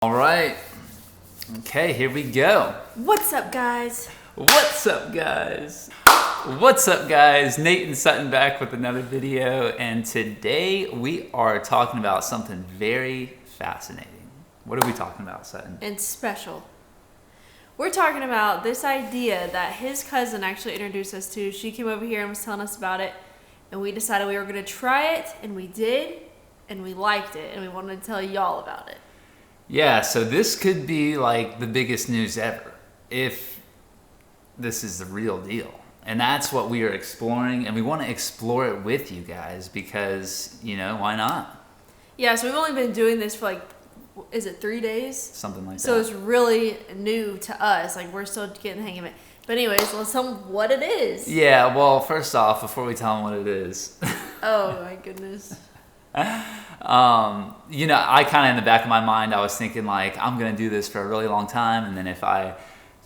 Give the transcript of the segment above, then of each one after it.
All right. Okay, here we go. What's up, guys? What's up, guys? What's up, guys? Nate and Sutton back with another video, and today we are talking about something very fascinating. What are we talking about, Sutton? And special. We're talking about this idea that his cousin actually introduced us to. She came over here and was telling us about it, and we decided we were going to try it, and we did, and we liked it, and we wanted to tell y'all about it. Yeah, so this could be like the biggest news ever if this is the real deal. And that's what we are exploring, and we want to explore it with you guys because, why not? Yeah, so we've only been doing this for is it 3 days? Something like that. So it's really new to us. We're still getting the hang of it. But anyways, let's tell them what it is. Yeah, well, first off, before we tell them what it is. Oh, my goodness. I kind of in the back of my mind, I was thinking I'm going to do this for a really long time. And then if I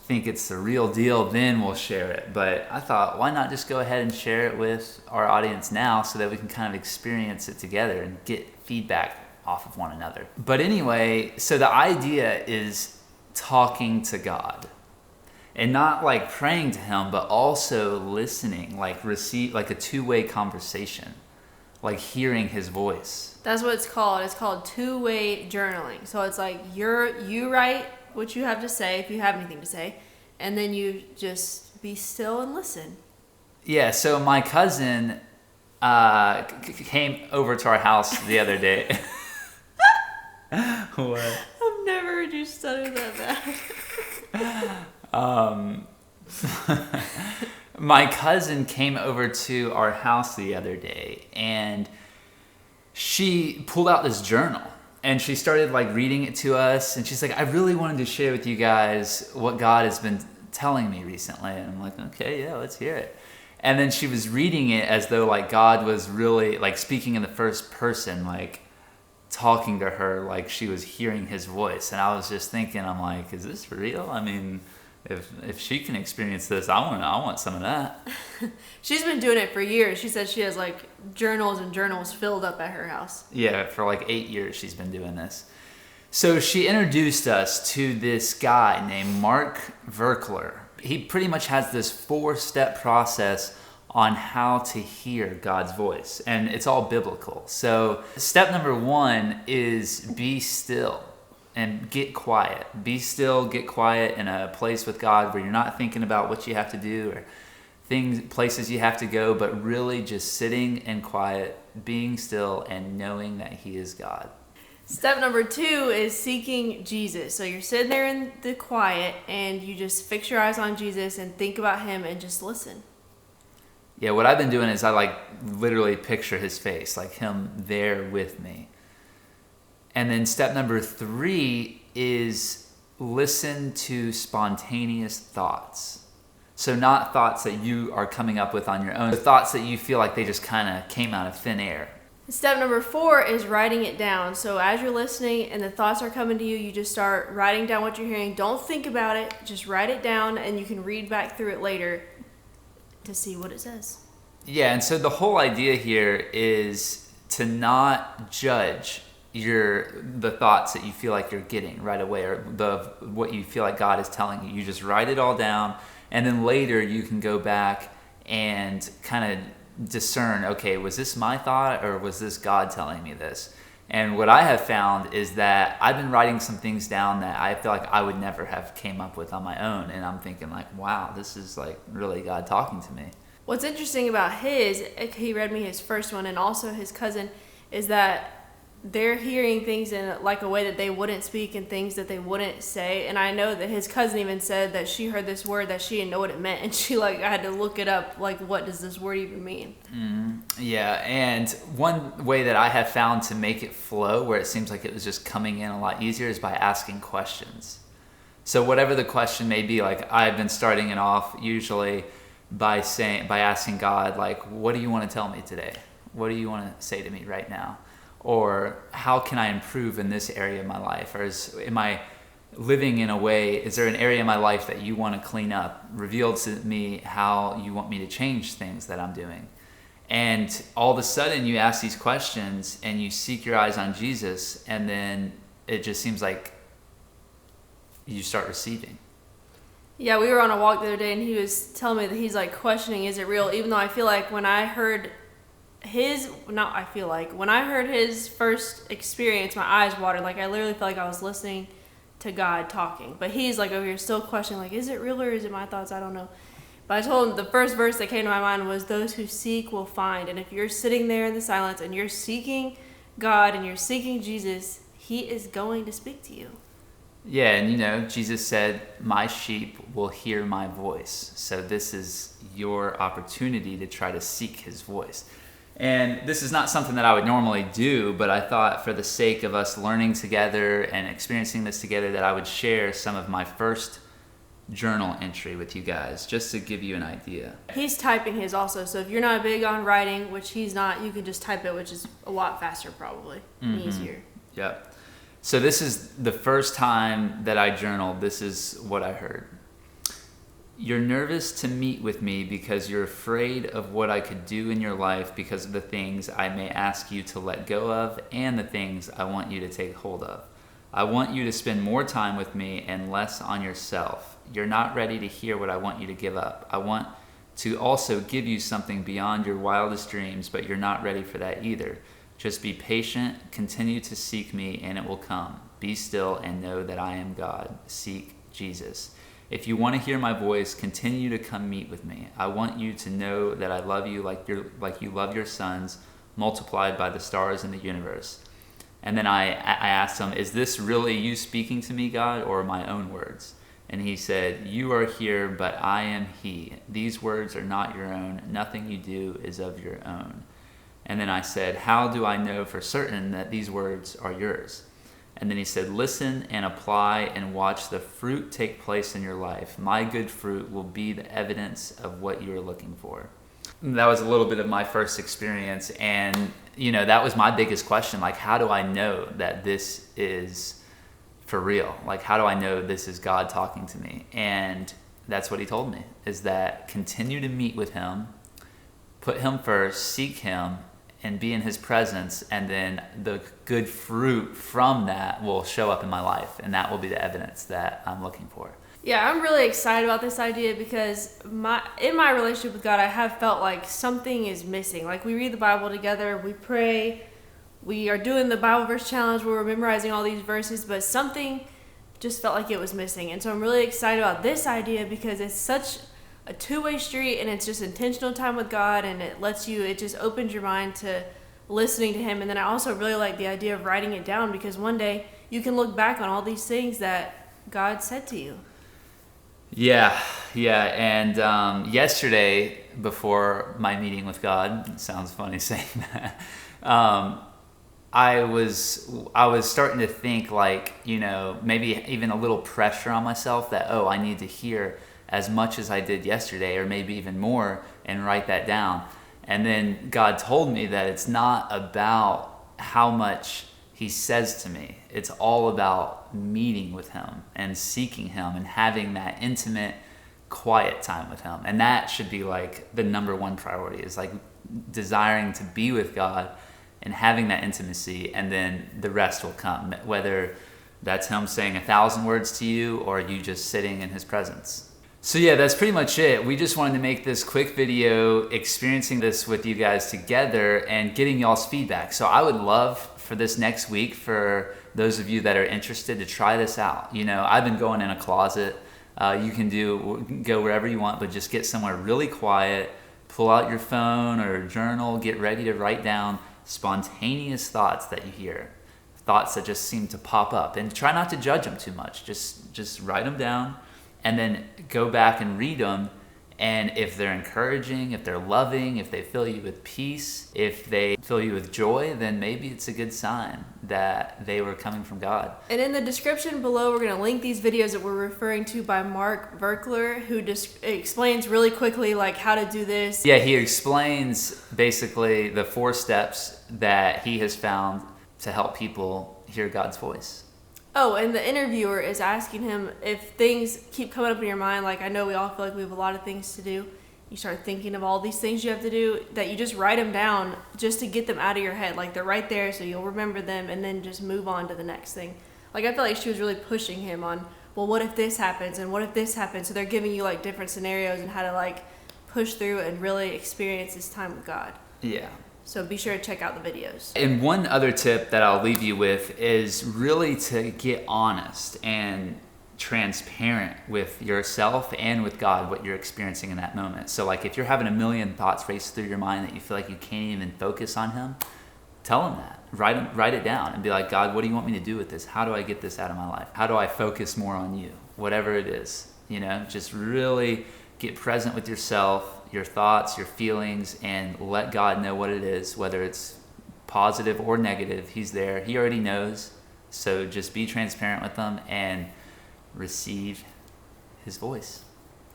think it's the real deal, then we'll share it. But I thought, why not just go ahead and share it with our audience now so that we can kind of experience it together and get feedback off of one another. But anyway, so the idea is talking to God. And not praying to him, but also listening, receive a two-way conversation. Hearing his voice. That's what it's called. It's called two-way journaling. So it's you write what you have to say if you have anything to say, and then you just be still and listen. Yeah, so my cousin came over to our house the other day. What? I've never heard you stutter that bad. My cousin came over to our house the other day, and she pulled out this journal, and she started reading it to us, and she's like, I really wanted to share with you guys what God has been telling me recently. And I'm like, okay, yeah, let's hear it. And then she was reading it as though God was really speaking in the first person, talking to her she was hearing his voice. And I was just thinking, I'm like, is this real? I mean, if she can experience this, I want some of that. She's been doing it for years. She says she has journals and journals filled up at her house. Yeah, for 8 years she's been doing this. So she introduced us to this guy named Mark Verkler. He pretty much has this 4-step process on how to hear God's voice, and it's all biblical. So step number 1 is be still. And get quiet. Be still, get quiet in a place with God where you're not thinking about what you have to do or places you have to go, but really just sitting and quiet, being still, and knowing that he is God. Step number 2 is seeking Jesus. So you're sitting there in the quiet and you just fix your eyes on Jesus and think about him and just listen. Yeah, what I've been doing is I literally picture his face, him there with me. And then step number 3 is listen to spontaneous thoughts. So not thoughts that you are coming up with on your own, but thoughts that you feel they just kind of came out of thin air. Step number 4 is writing it down. So as you're listening and the thoughts are coming to you, you just start writing down what you're hearing. Don't think about it. Just write it down, and you can read back through it later to see what it says. Yeah, and so the whole idea here is to not judge the thoughts that you feel you're getting right away, or what you feel God is telling you. You just write it all down, and then later you can go back and kind of discern, okay, was this my thought or was this God telling me this? And what I have found is that I've been writing some things down that I feel I would never have came up with on my own, and I'm thinking wow, this is really God talking to me. What's interesting about he read me his first one, and also his cousin, is that they're hearing things in a way that they wouldn't speak and things that they wouldn't say. And I know that his cousin even said that she heard this word that she didn't know what it meant, and she I had to look it up, what does this word even mean? Yeah, and one way that I have found to make it flow, where it seems it was just coming in a lot easier, is by asking questions. So whatever the question may be, I've been starting it off usually by asking God, what do you want to tell me today? What do you want to say to me right now? Or how can I improve in this area of my life? Or am I living in a way, is there an area in my life that you want to clean up? Reveal to me how you want me to change things that I'm doing. And all of a sudden you ask these questions and you seek your eyes on Jesus, and then it just seems like you start receiving. Yeah, we were on a walk the other day, and he was telling me that he's like questioning, is it real? Even though I feel like when I heard when I heard his first experience, my eyes watered. Like I literally felt like I was listening to God talking. But he's like over here still questioning, like, is it real or is it my thoughts? I don't know. But I told him the first verse that came to my mind was, those who seek will find. And if you're sitting there in the silence and you're seeking God and you're seeking Jesus, he is going to speak to you. Yeah, and Jesus said, my sheep will hear my voice. So this is your opportunity to try to seek his voice. And this is not something that I would normally do, but I thought for the sake of us learning together and experiencing this together that I would share some of my first journal entry with you guys, just to give you an idea. He's typing his also, so if you're not big on writing, which he's not, you can just type it, which is a lot faster probably, and easier. Yep. So this is the first time that I journaled. This is what I heard. You're nervous to meet with me because you're afraid of what I could do in your life because of the things I may ask you to let go of and the things I want you to take hold of. I want you to spend more time with me and less on yourself. You're not ready to hear what I want you to give up. I want to also give you something beyond your wildest dreams, but you're not ready for that either. Just be patient, continue to seek me, and it will come. Be still and know that I am God. Seek Jesus. If you want to hear my voice, continue to come meet with me. I want you to know that I love you like you love your sons, multiplied by the stars in the universe. And then I asked him, is this really you speaking to me, God, or my own words? And he said, you are here, but I am he. These words are not your own. Nothing you do is of your own. And then I said, how do I know for certain that these words are yours? And then he said, listen and apply and watch the fruit take place in your life. My good fruit will be the evidence of what you are looking for. That was a little bit of my first experience. And, that was my biggest question. Like, how do I know that this is for real? Like, how do I know this is God talking to me? And that's what he told me, is that continue to meet with him, put him first, seek him, and be in his presence, and then the good fruit from that will show up in my life, and that will be the evidence that I'm looking for. Yeah, I'm really excited about this idea because in my relationship with God, I have felt like something is missing. Like, we read the Bible together, we pray, we are doing the Bible verse challenge where we're memorizing all these verses, but something just felt like it was missing. And so I'm really excited about this idea because it's such a two-way street, and it's just intentional time with God, and it just opens your mind to listening to him. And then I also really like the idea of writing it down, because one day you can look back on all these things that God said to you. Yeah. And yesterday, before my meeting with God, it sounds funny saying that, I was starting to think, like, maybe even a little pressure on myself that, I need to hear as much as I did yesterday, or maybe even more, and write that down. And then God told me that it's not about how much he says to me. It's all about meeting with him and seeking him and having that intimate, quiet time with him. And that should be like the number one priority, is like desiring to be with God and having that intimacy, and then the rest will come, whether that's him saying 1,000 words to you or you just sitting in his presence. So yeah, that's pretty much it. We just wanted to make this quick video experiencing this with you guys together and getting y'all's feedback. So I would love for this next week, for those of you that are interested, to try this out. I've been going in a closet. You can go wherever you want, but just get somewhere really quiet, pull out your phone or journal, get ready to write down spontaneous thoughts that you hear, thoughts that just seem to pop up, and try not to judge them too much. Just write them down, and then go back and read them. And if they're encouraging, if they're loving, if they fill you with peace, if they fill you with joy, then maybe it's a good sign that they were coming from God. And in the description below, we're going to link these videos that we're referring to by Mark Verkler, who explains really quickly like how to do this. Yeah, he explains basically the 4 steps that he has found to help people hear God's voice. Oh, and the interviewer is asking him if things keep coming up in your mind. Like, I know we all feel like we have a lot of things to do. You start thinking of all these things you have to do, that you just write them down just to get them out of your head. Like, they're right there, so you'll remember them, and then just move on to the next thing. Like, I feel like she was really pushing him on well, what if this happens and what if this happens? So they're giving you like different scenarios and how to like push through and really experience this time with God. Yeah. So be sure to check out the videos. And one other tip that I'll leave you with is really to get honest and transparent with yourself and with God, what you're experiencing in that moment. So like if you're having a million thoughts race through your mind that you feel like you can't even focus on him, tell him that. Write it down and be like, God, what do you want me to do with this? How do I get this out of my life? How do I focus more on you? Whatever it is, just really get present with yourself, your thoughts, your feelings, and let God know what it is, whether it's positive or negative. He's there. He already knows. So just be transparent with him and receive his voice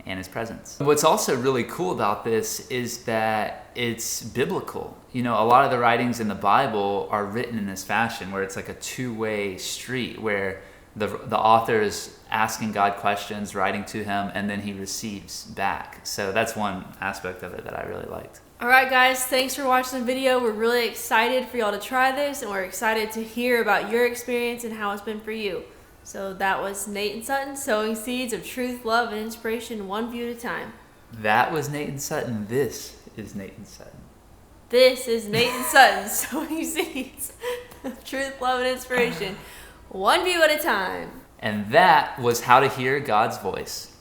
and his presence. What's also really cool about this is that it's biblical. A lot of the writings in the Bible are written in this fashion where it's like a two-way street where the author is asking God questions, writing to him, and then he receives back. So that's one aspect of it that I really liked. All right, guys, thanks for watching the video. We're really excited for y'all to try this, and we're excited to hear about your experience and how it's been for you. So that was Nate and Sutton, sowing seeds of truth, love, and inspiration one view at a time. That was Nate and Sutton. This is Nate and Sutton. This is Nate and Sutton, sowing seeds of truth, love, and inspiration one view at a time. And that was how to hear God's voice.